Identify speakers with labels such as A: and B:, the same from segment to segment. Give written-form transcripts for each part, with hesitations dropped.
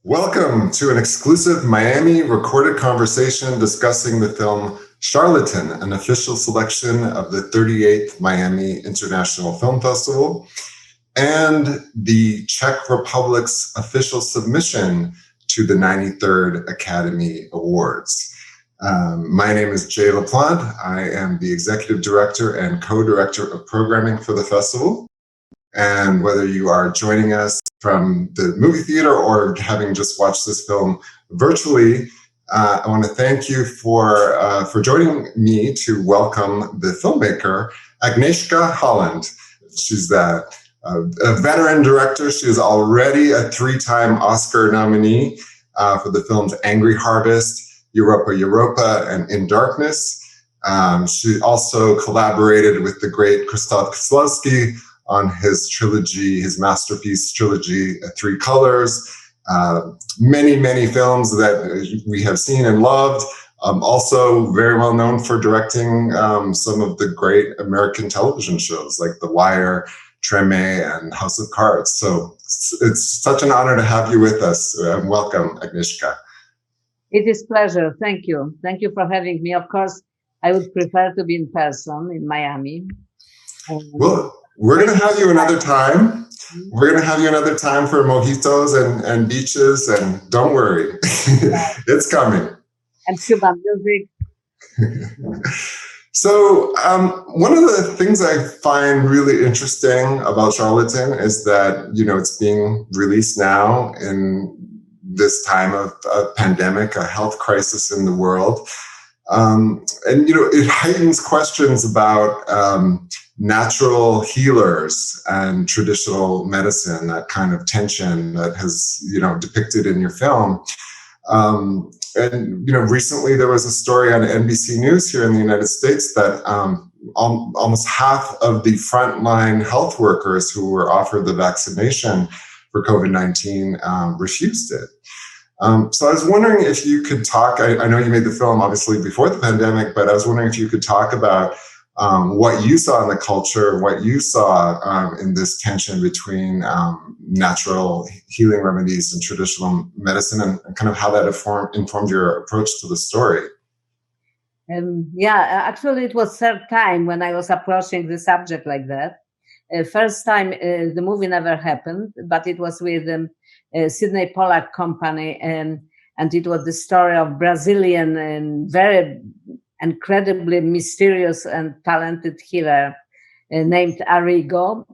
A: Welcome to an exclusive Miami recorded conversation discussing the film Charlatan, an official selection of the 38th Miami International Film Festival, and the Czech Republic's official submission to the 93rd Academy Awards. My name is Jaie Laplante. I am the executive director and co-director of programming for the festival. And whether you are joining us from the movie theater or having just watched this film virtually, I want to thank you for joining me to welcome the filmmaker, Agnieszka Holland. She's a veteran director. She is already a 3-time Oscar nominee for the films Angry Harvest, Europa, and In Darkness. She also collaborated with the great Krzysztof Kieślowski on his trilogy, his masterpiece trilogy, Three Colors. Many films that we have seen and loved. Also very well known for directing some of the great American television shows like The Wire, Treme, and House of Cards. So it's such an honor to have you with us. Welcome, Agnieszka.
B: It is a pleasure. Thank you. Thank you for having me. Of course, I would prefer to be in person in Miami.
A: Well, we're going to have you another time. We're going to have you another time for mojitos and beaches, and don't worry, it's coming.
B: And Cuban music.
A: So one of the things I find really interesting about Charlatan is that, it's being released now in this time of pandemic, a health crisis in the world. And, it heightens questions about natural healers and traditional medicine, that kind of tension that has, depicted in your film. And, recently there was a story on NBC News here in the United States that almost half of the frontline health workers who were offered the vaccination for COVID-19 refused it. So I was wondering if you could talk, I know you made the film obviously before the pandemic, but I was wondering if you could talk about what you saw in the culture, what you saw in this tension between natural healing remedies and traditional medicine, and kind of how that informed your approach to the story.
B: Actually, it was third time when I was approaching the subject like that. First time, the movie never happened, but it was with Sydney Pollack company, and it was the story of Brazilian and very incredibly mysterious and talented healer named Arrigo.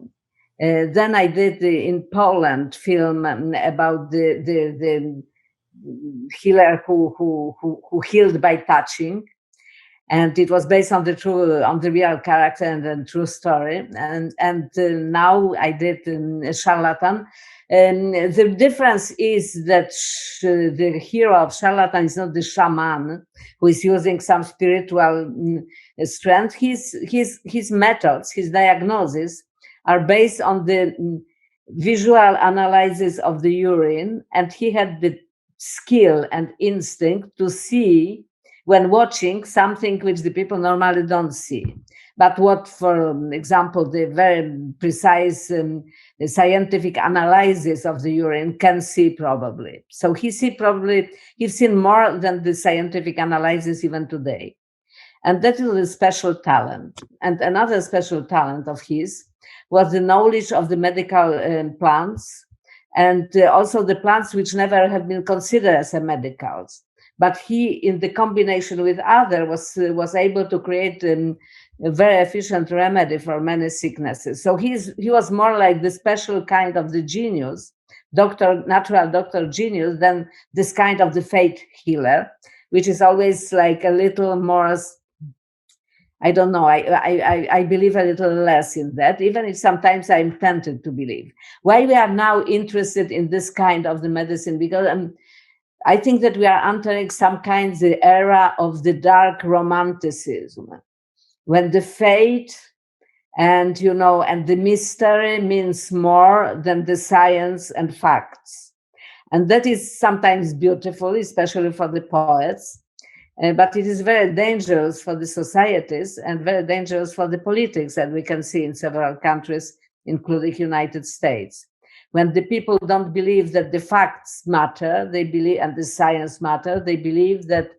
B: Then I did in Poland film about the healer who healed by touching, and it was based on the real character and the true story. And now I did Charlatan. The difference is that the hero of Charlatan is not the shaman who is using some spiritual strength. His methods, his diagnosis are based on the visual analysis of the urine, and he had the skill and instinct to see when watching something which the people normally don't see. But what, for example, the very precise scientific analysis of the urine can see probably. So he's seen more than the scientific analysis even today. And that is a special talent. And another special talent of his was the knowledge of the medical plants, and also the plants which never have been considered as medicals. But he, in the combination with others, was able to create a very efficient remedy for many sicknesses. So he was more like the special kind of the genius, natural doctor genius, than this kind of the fate healer, which is always like a little more, I don't know, I believe a little less in that, even if sometimes I'm tempted to believe. Why we are now interested in this kind of the medicine? Because I think that we are entering some kind of the era of the dark romanticism, when the fate and the mystery means more than the science and facts. And that is sometimes beautiful, especially for the poets, but it is very dangerous for the societies and very dangerous for the politics that we can see in several countries, including United States. when the people don't believe that the facts matter, they believe, and the science matter, they believe that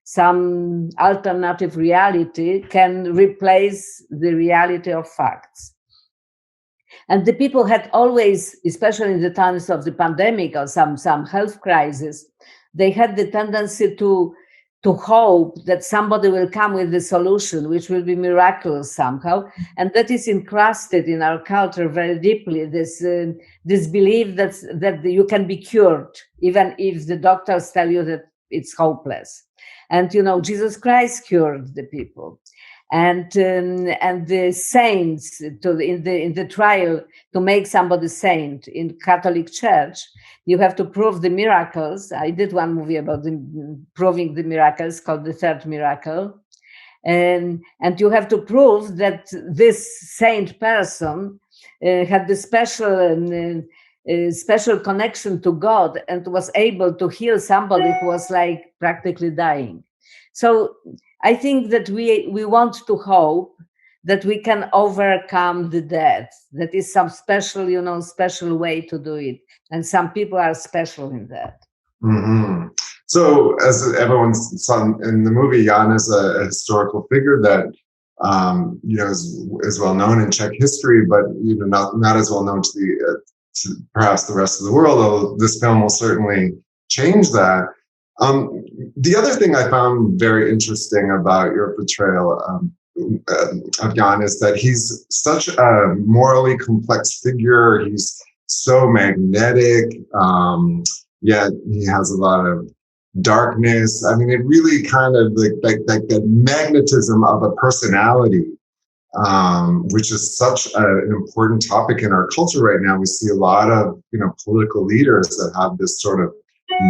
B: some alternative reality can replace the reality of facts. And the people had always, especially in the times of the pandemic or some health crisis, they had the tendency to hope that somebody will come with the solution, which will be miraculous somehow. And that is encrusted in our culture very deeply, this belief that you can be cured, even if the doctors tell you that it's hopeless. And, Jesus Christ cured the people. And the saints in the trial to make somebody saint in Catholic Church, you have to prove the miracles. I did one movie about proving the miracles called The Third Miracle, and you have to prove that this saint person had the special connection to God and was able to heal somebody who was like practically dying. So I think that we want to hope that we can overcome the death. That is some special, special way to do it. And some people are special in that.
A: Mm-hmm. So as everyone saw in the movie, Jan is a historical figure that, is well known in Czech history, but, not as well known to perhaps the rest of the world, although this film will certainly change that. The other thing I found very interesting about your portrayal of Jan is that he's such a morally complex figure. He's so magnetic, yet he has a lot of darkness. I mean, it really kind of like the magnetism of a personality, which is such an important topic in our culture right now. We see a lot of political leaders that have this sort of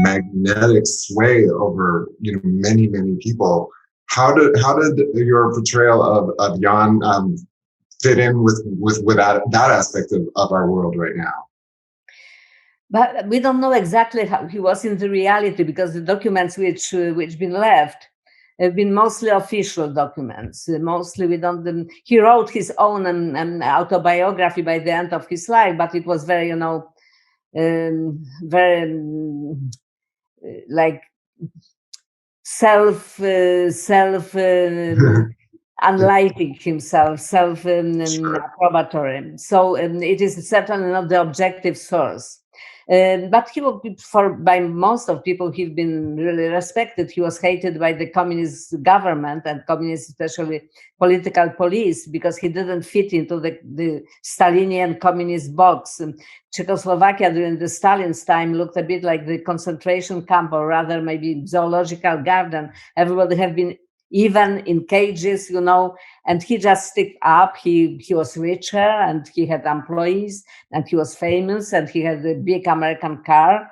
A: magnetic sway over many people. How did your portrayal of Jan fit in with that aspect of our world right now?
B: But we don't know exactly how he was in the reality, because the documents which been left have been mostly official documents. Mostly we don't. He wrote his own autobiography by the end of his life, but it was very very like self unlighting himself, self-approbatory. So it is certainly not the objective source. But he will be, by most of people, he's been really respected. He was hated by the communist government and communist, especially political police, because he didn't fit into the Stalinian communist box. Czechoslovakia during the Stalin's time looked a bit like the concentration camp, or rather maybe zoological garden. Everybody have been even in cages, and he just stick up. He was richer, and he had employees, and he was famous, and he had a big American car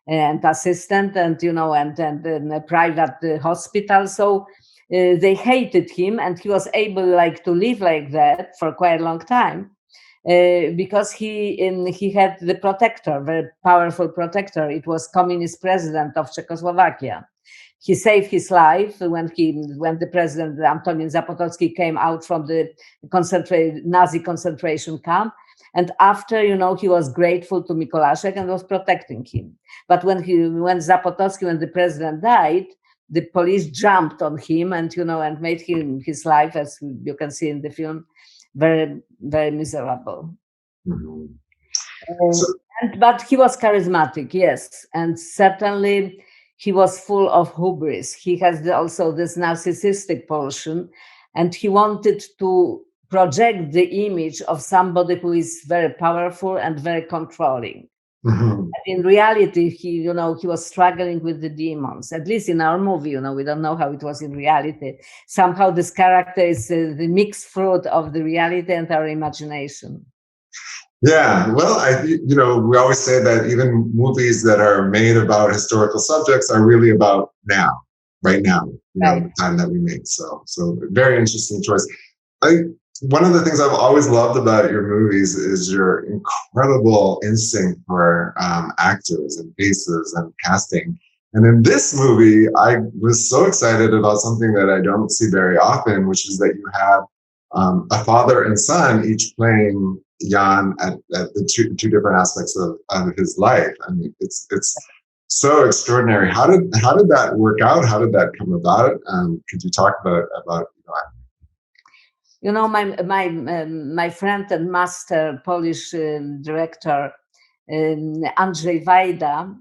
B: and assistant, and and a private hospital. So they hated him, and he was able to live like that for quite a long time. Because he had the protector, very powerful protector. It was communist president of Czechoslovakia. He saved his life when the president Antoni Zapotocki came out from the Nazi concentration camp, and after he was grateful to Mikołajek and was protecting him. But when the president died, the police jumped on him and and made his life, as you can see in the film, very, very miserable.
A: Mm-hmm.
B: But he was charismatic, yes, and certainly he was full of hubris. He has also this narcissistic portion, and he wanted to project the image of somebody who is very powerful and very controlling. Mm-hmm. And in reality, he was struggling with the demons. At least in our movie, we don't know how it was in reality. Somehow this character is the mixed fruit of the reality and our imagination.
A: Yeah, well, we always say that even movies that are made about historical subjects are really about now, right now, right. The time that we make. So very interesting choice. One of the things I've always loved about your movies is your incredible instinct for actors and faces and casting. And in this movie, I was so excited about something that I don't see very often, which is that you have a father and son each playing Jan at the two different aspects of his life. I mean, it's so extraordinary. How did that work out? How did that come about? Could you talk about
B: my friend and master Polish director Andrzej Wajda,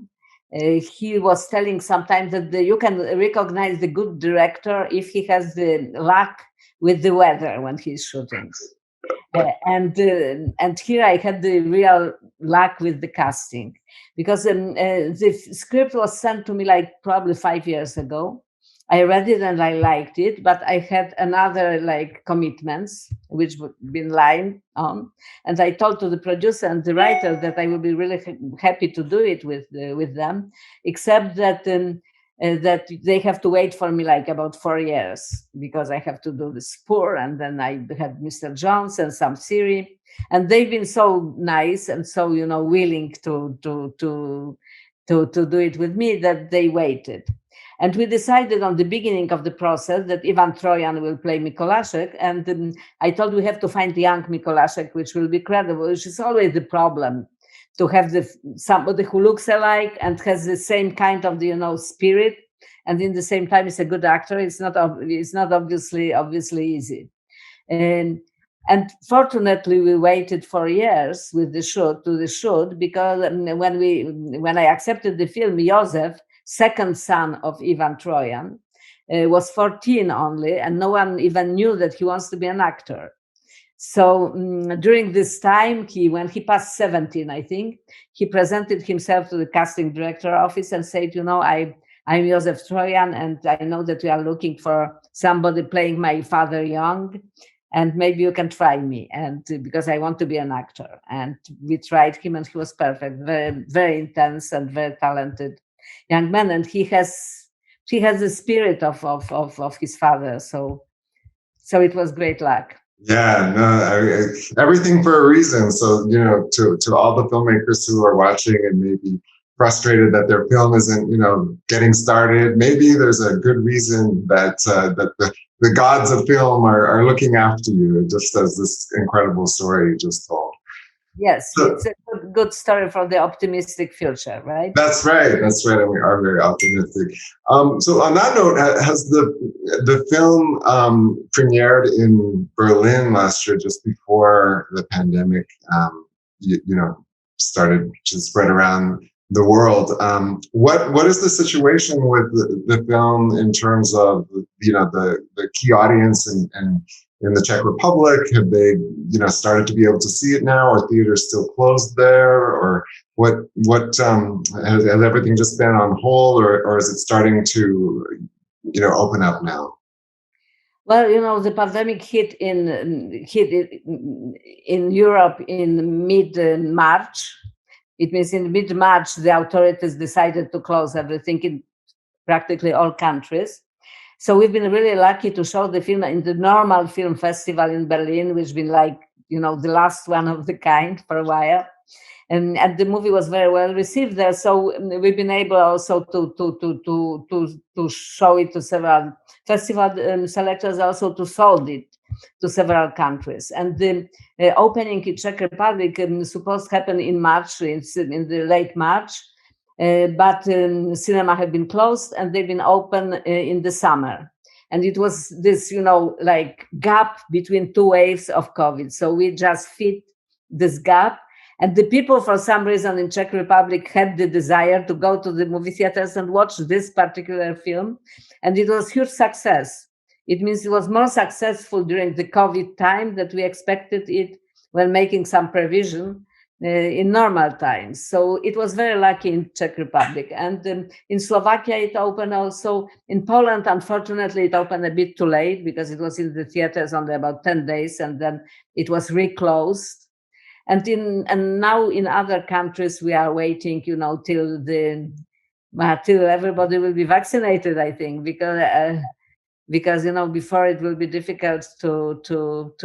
B: he was telling sometimes that you can recognize the good director if he has the luck with the weather when he's shooting. And here I had the real luck with the casting, because the script was sent to me like probably 5 years ago. I read it and I liked it, but I had another like commitments which would been lying on, and I told to the producer and the writer that I would be really happy to do it with them, except that that they have to wait for me like about 4 years, because I have to do the Spur, and then I had Mr. Jones and some series, and they've been so nice and so willing to do it with me that they waited. And we decided on the beginning of the process that Ivan Trojan will play Mikolaszek, and I thought we have to find young Mikolaszek, which will be credible, which is always the problem, to have somebody who looks alike and has the same kind of spirit, and in the same time is a good actor. It's not obviously easy. And fortunately, we waited 4 years with the shoot because when I accepted the film, Józef, second son of Ivan Trojan, was 14 only, and no one even knew that he wants to be an actor. So during this time, when he passed 17, I think, he presented himself to the casting director office and said, I'm Józef Trojan, and I know that we are looking for somebody playing my father young, and maybe you can try me, and because I want to be an actor. And we tried him, and he was perfect, very, very intense and very talented young man, and he has the spirit of his father. So it was great luck.
A: Yeah, no, everything for a reason. So to all the filmmakers who are watching and maybe frustrated that their film isn't getting started, maybe there's a good reason that the gods of film are looking after you, just as this incredible story you just told.
B: Yes, it's a good story for the optimistic future, right?
A: That's right. And we are very optimistic. So on that note, has the film premiered in Berlin last year, just before the pandemic, started to spread around the world? What is the situation with the film in terms of the key audience and in the Czech Republic? Have they started to be able to see it now? Are theaters still closed there? Or what has everything just been on hold, or is it starting to open up now?
B: Well, the pandemic hit in Europe in mid-March. It means in mid-March, the authorities decided to close everything in practically all countries. So we've been really lucky to show the film in the normal film festival in Berlin, which has been like, the last one of the kind for a while. And the movie was very well received there. So we've been able also to show it to several festival selectors, also to sold it to several countries. And the opening in Czech Republic supposed to happen in March, in the late March. But cinema have been closed and they've been open in the summer. And it was this, like gap between two waves of COVID. So we just fit this gap. And the people, for some reason, in Czech Republic had the desire to go to the movie theaters and watch this particular film. And it was huge success. It means it was more successful during the COVID time than we expected it when making some prevision in normal times. So it was very lucky in Czech Republic. And in Slovakia, it opened also. In Poland, unfortunately, it opened a bit too late because it was in the theaters only about 10 days and then it was reclosed. And now in other countries, we are waiting, till everybody will be vaccinated, I think, because before it will be difficult to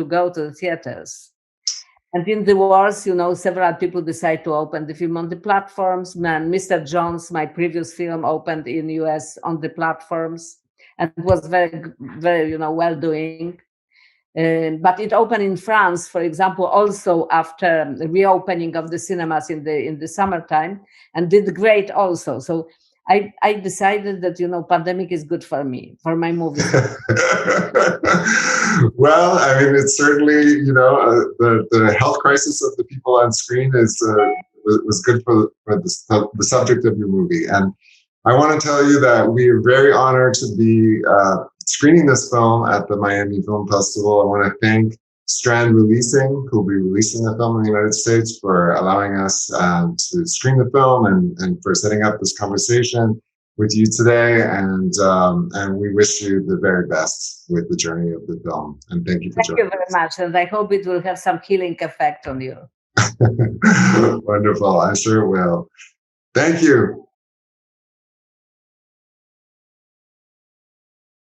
B: go to the theaters. And in the wars, several people decide to open the film on the platforms. Mr. Jones, my previous film, opened in US on the platforms and was very, very, well doing. But it opened in France, for example, also after the reopening of the cinemas in the summertime, and did great also. So I decided that pandemic is good for me, for my movies.
A: Well, I mean, it's certainly the health crisis of the people on screen was good for the subject of your movie, and I want to tell you that we are very honored to be screening this film at the Miami Film Festival. I want to thank Strand Releasing, who will be releasing the film in the United States, for allowing us to screen the film and for setting up this conversation with you today. And we wish you the very best with the journey of the film. And thank you for joining us.
B: Thank you very much. And I hope it will have some healing effect on you.
A: Wonderful. I'm sure it will. Thank you.